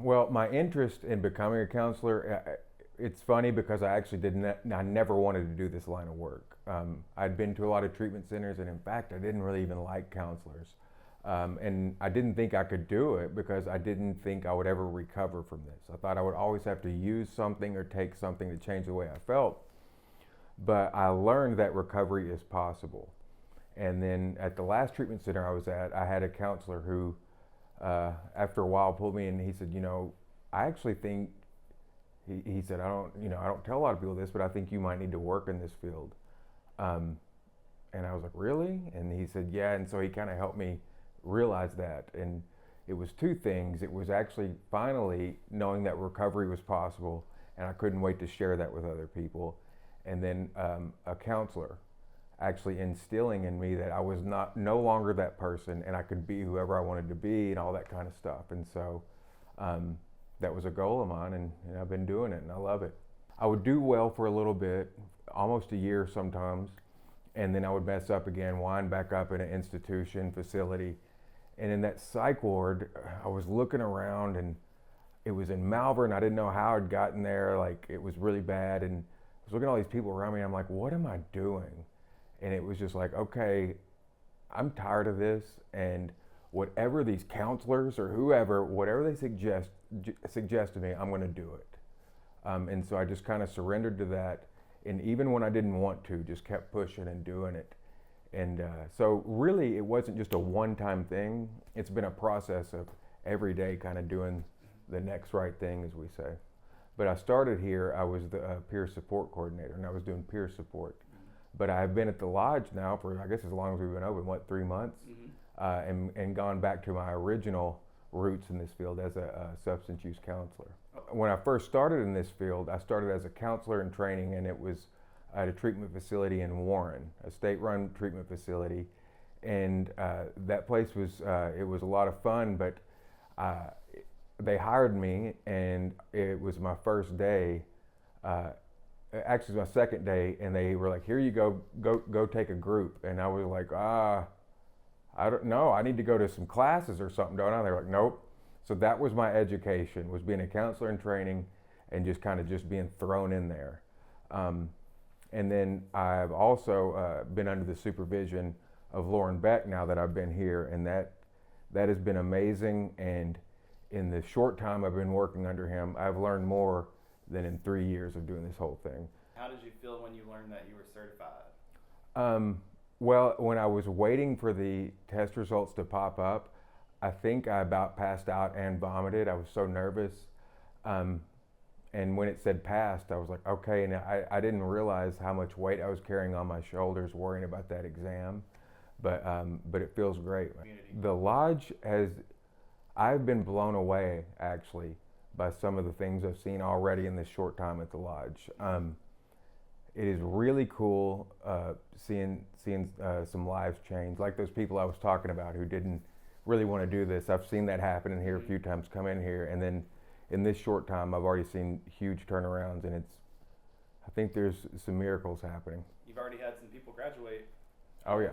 Well, my interest in becoming a counselor, it's funny because I never wanted to do this line of work. I'd been to a lot of treatment centers, and in fact, I didn't really even like counselors. And I didn't think I could do it because I didn't think I would ever recover from this. I thought I would always have to use something or take something to change the way I felt. But I learned that recovery is possible. And then at the last treatment center I was at, I had a counselor who, after a while, pulled me in and he said, I actually think, he said, I don't tell a lot of people this, but I think you might need to work in this field. Um, and I was like, really? And he said, yeah. And so he kind of helped me realize that. And it was two things. It was actually finally knowing that recovery was possible, and I couldn't wait to share that with other people. And then a counselor actually instilling in me that I was no longer that person, and I could be whoever I wanted to be and all that kind of stuff. And so that was a goal of mine, and I've been doing it, and I love it. I would do well for a little bit, almost a year sometimes, and then I would mess up again, wind back up in an institution, facility. And in that psych ward, I was looking around, and it was in Malvern. I didn't know how I'd gotten there. Like, it was really bad. And I was looking at all these people around me, and I'm like, what am I doing? And it was just like, okay, I'm tired of this. And whatever these counselors or whoever, whatever they suggest to me, I'm going to do it. And so I just kind of surrendered to that. And even when I didn't want to, just kept pushing and doing it. And so really, it wasn't just a one-time thing. It's been a process of every day kind of doing the next right thing, as we say. But I started here, I was the peer support coordinator, and I was doing peer support. But I've been at the lodge now for, I guess, as long as we've been open, 3 months? And gone back to my original roots in this field as a substance use counselor. When I first started in this field, I started as a counselor in training, and it was at a treatment facility in Warren, a state-run treatment facility. And that place was, it was a lot of fun, but they hired me, and it was my first day. Actually, it was my second day, and they were like, here you go take a group. And I was like, I don't know, I need to go to some classes or something, don't I? They were like, nope. So that was my education, was being a counselor in training and just kind of just being thrown in there. And then I've also been under the supervision of Lauren Beck now that I've been here, and that has been amazing. And in the short time I've been working under him, I've learned more than in 3 years of doing this whole thing. How did you feel when you learned that you were certified? Well, when I was waiting for the test results to pop up, I think I about passed out and vomited. I was so nervous. And when it said passed, I was like, okay. And I didn't realize how much weight I was carrying on my shoulders worrying about that exam. But it feels great. The lodge I've been blown away, actually, by some of the things I've seen already in this short time at the lodge. It is really cool seeing some lives change, like those people I was talking about who didn't really want to do this. I've seen that happen in here a few times, come in here, and then in this short time I've already seen huge turnarounds, and I think there's some miracles happening. You've already had some people graduate. Oh yeah.